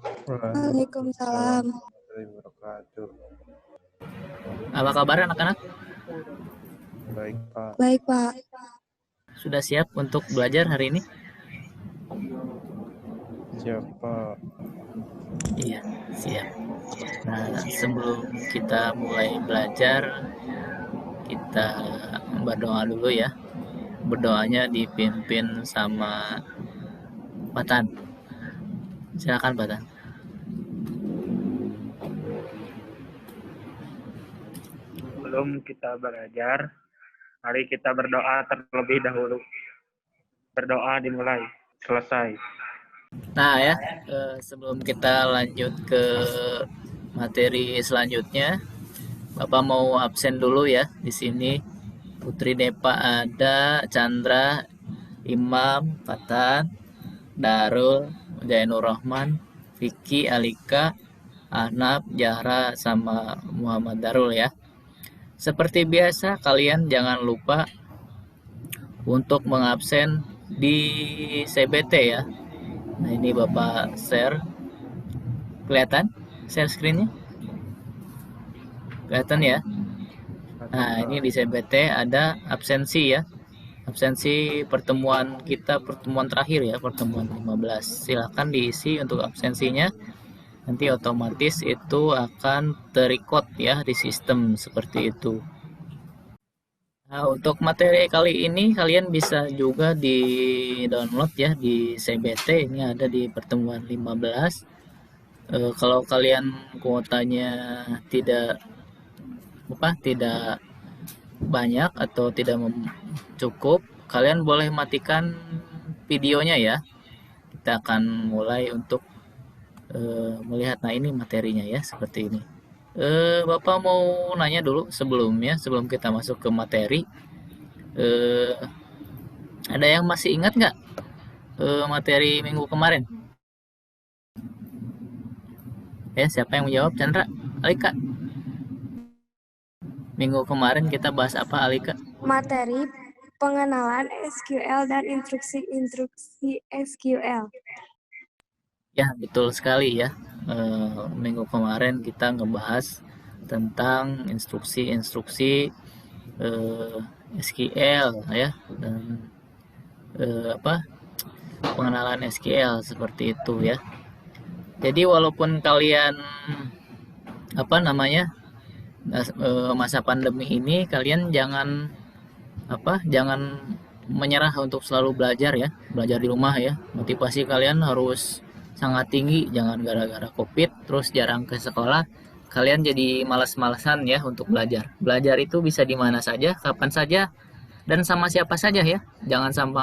Waalaikumsalam Waalaikumsalam. warahmatullahi wabarakatuh. Apa kabar anak-anak? Baik, Pak. Baik, Pak. Sudah siap untuk belajar hari ini? Siapa? Iya, siap. Nah, sebelum kita mulai belajar, kita berdoa dulu ya. Berdoanya dipimpin sama Patan. Silakan Patan. Sebelum kita belajar, mari kita berdoa terlebih dahulu. Berdoa dimulai, selesai. Nah ya, sebelum kita lanjut ke materi selanjutnya, Bapak mau absen dulu ya di sini. Putri Depa ada, Chandra, Imam, Patan, Darul, Jainur Rahman, Vicky, Alika, Ahnaf, Jahra, sama Muhammad Darul ya. Seperti biasa, kalian jangan lupa untuk mengabsen di CBT ya. Nah, ini Bapak share. Kelihatan share screen-nya? Kelihatan ya? Nah, ini di CBT ada absensi ya. Absensi pertemuan kita, pertemuan terakhir ya, pertemuan 15. Silakan diisi untuk absensinya. Nanti otomatis itu akan terrecord ya di sistem seperti itu. Nah, untuk materi kali ini kalian bisa juga di download ya di CBT, ini ada di pertemuan 15. Kalau kalian kuotanya tidak banyak atau tidak cukup, kalian boleh matikan videonya ya. Kita akan mulai untuk melihat. Nah, ini materinya ya, seperti ini. Bapak mau nanya dulu sebelum kita masuk ke materi. Ada yang masih ingat nggak materi minggu kemarin? Ya, siapa yang menjawab? Chandra, Alika. Minggu kemarin kita bahas apa, Alika? Materi pengenalan SQL dan instruksi SQL. Ya, betul sekali ya. Minggu kemarin kita ngebahas tentang instruksi-instruksi SQL ya, dan pengenalan SQL seperti itu ya. Jadi walaupun kalian masa pandemi ini, kalian jangan menyerah untuk selalu belajar ya, belajar di rumah ya. Motivasi kalian harus sangat tinggi, jangan gara-gara COVID terus jarang ke sekolah kalian jadi malas-malasan ya untuk belajar. Belajar itu bisa di mana saja, kapan saja, dan sama siapa saja ya. Jangan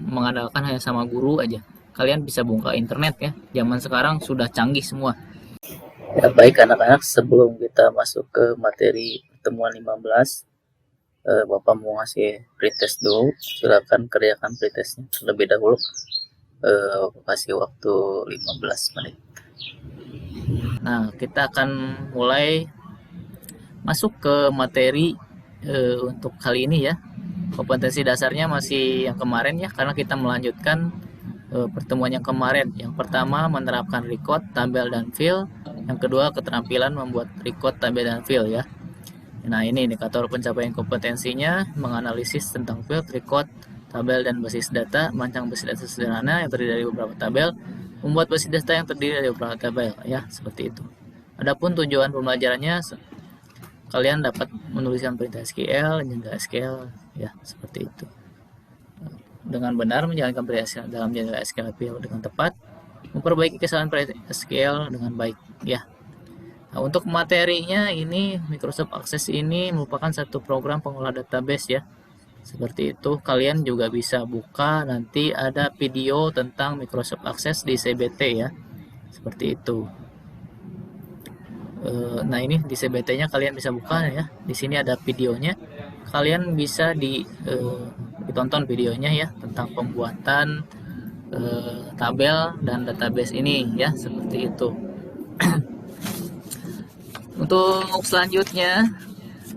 mengandalkan hanya sama guru aja. Kalian bisa buka internet ya. Zaman sekarang sudah canggih semua. Ya, baik anak-anak, sebelum kita masuk ke materi pertemuan 15, Bapak mau ngasih pretest dulu. Silakan kerjakan pretestnya terlebih dahulu. Kasih waktu 15 menit. Nah, kita akan mulai masuk ke materi untuk kali ini ya. Kompetensi dasarnya masih yang kemarin ya, karena kita melanjutkan pertemuan yang kemarin. Yang pertama, menerapkan record, tabel, dan fill. Yang kedua, keterampilan membuat record, tabel, dan fill ya. Nah, ini indikator pencapaian kompetensinya: menganalisis tentang field, record, tabel, dan basis data, merancang basis data sederhana yang terdiri dari beberapa tabel, membuat basis data yang terdiri dari beberapa tabel ya, seperti itu. Adapun tujuan pembelajarannya, kalian dapat menuliskan perintah SQL, jendela SQL ya, seperti itu. Dengan benar menjalankan perintah dalam jendela SQL dengan tepat, memperbaiki kesalahan perintah SQL dengan baik ya. Nah, untuk materinya ini, Microsoft Access ini merupakan satu program pengolah database ya. Seperti itu, kalian juga bisa buka, nanti ada video tentang Microsoft Access di CBT ya. Seperti itu. Nah, ini di CBT-nya kalian bisa buka ya. Di sini ada videonya. Kalian bisa ditonton videonya ya, tentang pembuatan tabel dan database ini ya, seperti itu. Untuk selanjutnya,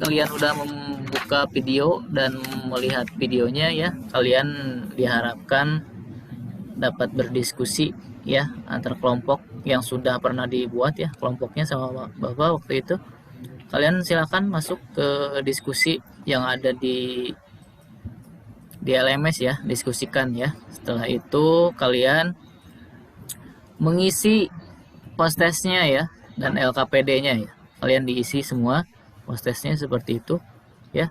kalian udah membuka video dan melihat videonya ya. Kalian diharapkan dapat berdiskusi ya antar kelompok yang sudah pernah dibuat ya kelompoknya sama Bapak waktu itu. Kalian silakan masuk ke diskusi yang ada di LMS ya, diskusikan ya. Setelah itu kalian mengisi post-testnya ya dan LKPD-nya ya. Kalian diisi semua post-testnya seperti itu ya.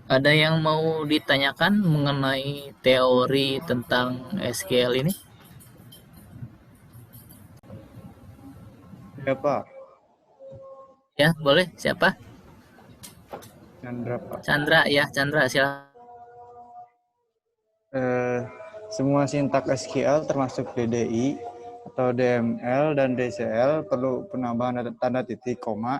Ada yang mau ditanyakan mengenai teori tentang SQL ini? Ya Pak, Ya, boleh. Siapa? Chandra Pak. Chandra ya, Chandra silakan. Semua sintak SQL termasuk DDI atau DML dan DCL perlu penambahan tanda titik, koma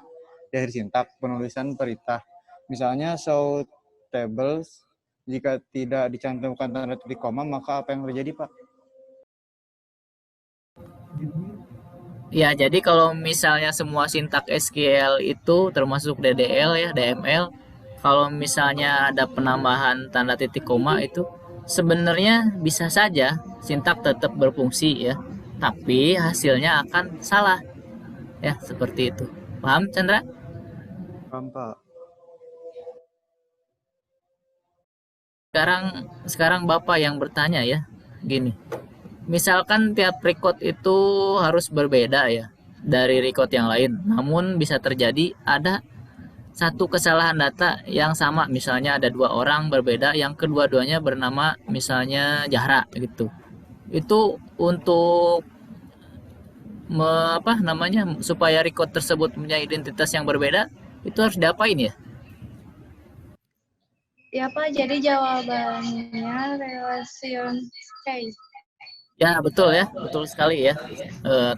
di akhir sintak penulisan perintah. Misalnya show tables, jika tidak dicantumkan tanda titik koma, maka apa yang terjadi, Pak? Ya, jadi kalau misalnya semua sintak SQL itu termasuk DDL ya, DML, kalau misalnya ada penambahan tanda titik koma itu sebenarnya bisa saja sintak tetap berfungsi ya, tapi hasilnya akan salah ya, seperti itu. Paham, Chandra? Paham, Pak. Sekarang Bapak yang bertanya ya, gini. Misalkan tiap record itu harus berbeda ya dari record yang lain. Namun bisa terjadi ada satu kesalahan data yang sama. Misalnya ada dua orang berbeda yang kedua-duanya bernama misalnya Zahra gitu. Itu untuk supaya record tersebut punya identitas yang berbeda, itu harus diapain ya? Ya Pak, jadi jawabannya relation case. Ya betul ya, betul sekali ya.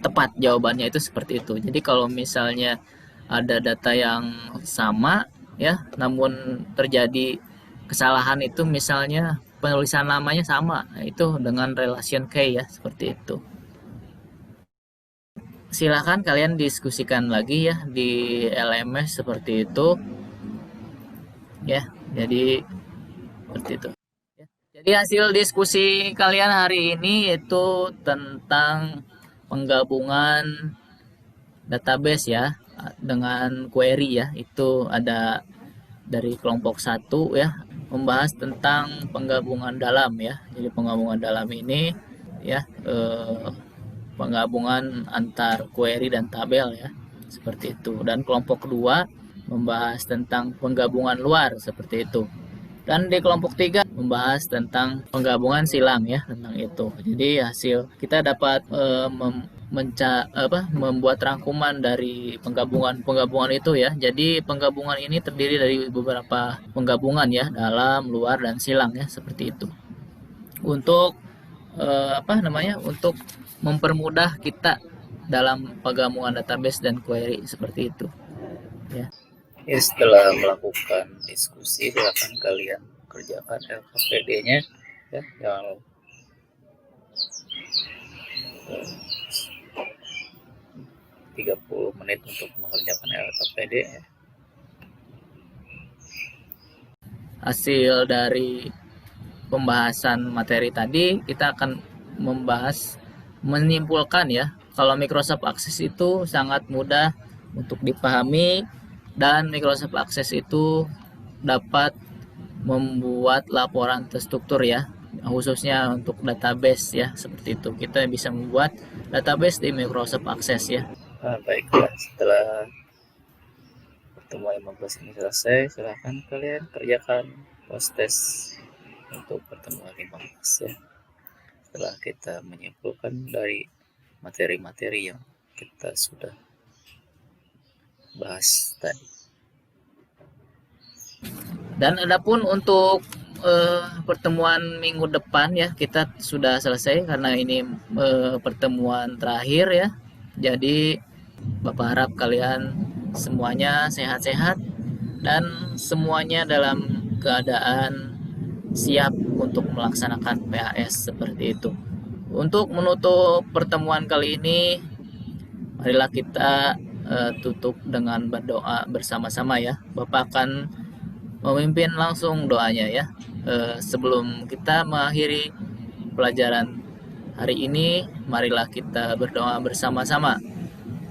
Tepat jawabannya itu seperti itu. Jadi kalau misalnya ada data yang sama ya, namun terjadi kesalahan itu misalnya penulisan namanya sama, nah, itu dengan relation key ya, seperti itu. Silakan kalian diskusikan lagi ya di LMS seperti itu. Ya, jadi seperti itu. Jadi hasil diskusi kalian hari ini itu tentang penggabungan database ya dengan query ya. Itu ada dari kelompok 1 ya, membahas tentang penggabungan dalam ya. Jadi penggabungan dalam ini ya penggabungan antar query dan tabel ya. Seperti itu. Dan kelompok kedua membahas tentang penggabungan luar seperti itu. Dan di kelompok 3 membahas tentang penggabungan silang ya, tentang itu. Jadi hasil kita dapat membuat rangkuman dari penggabungan itu ya. Jadi penggabungan ini terdiri dari beberapa penggabungan ya, dalam, luar, dan silang ya, seperti itu. Untuk untuk mempermudah kita dalam penggabungan database dan query seperti itu ya. Ya, setelah melakukan diskusi, silakan kalian kerjakan LKPD-nya ya, jangan lupa 30 menit untuk mengerjakan LKPD ya. Hasil dari pembahasan materi tadi kita akan menyimpulkan ya, kalau Microsoft Access itu sangat mudah untuk dipahami dan Microsoft Access itu dapat membuat laporan terstruktur ya, khususnya untuk database ya, seperti itu. Kita bisa membuat database di Microsoft Access ya. Baiklah, setelah pertemuan 15 ini selesai, silahkan kalian kerjakan post test untuk pertemuan 15 ya. Setelah kita menyimpulkan dari materi-materi yang kita sudah bahas tadi. Dan adapun untuk pertemuan minggu depan ya, kita sudah selesai karena ini pertemuan terakhir ya. Jadi Bapak harap kalian semuanya sehat-sehat dan semuanya dalam keadaan siap untuk melaksanakan PAS seperti itu. Untuk menutup pertemuan kali ini, marilah kita tutup dengan berdoa bersama-sama ya. Bapak akan memimpin langsung doanya ya sebelum kita mengakhiri pelajaran Hari ini marilah kita berdoa bersama-sama.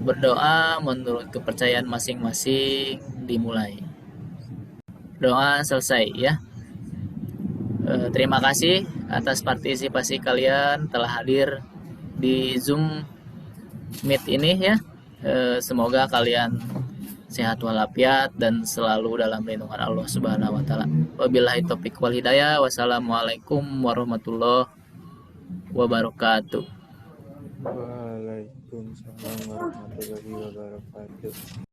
Berdoa menurut kepercayaan masing-masing dimulai. Doa selesai ya. Terima kasih atas partisipasi kalian telah hadir di Zoom Meet ini ya. Semoga kalian sehat walafiat dan selalu dalam lindungan Allah Subhanahu wa taala. Wabillahi taufiq wal hidayah. Wassalamualaikum warahmatullahi wabarakatuh. Waalaikumsalam warahmatullahi wabarakatuh.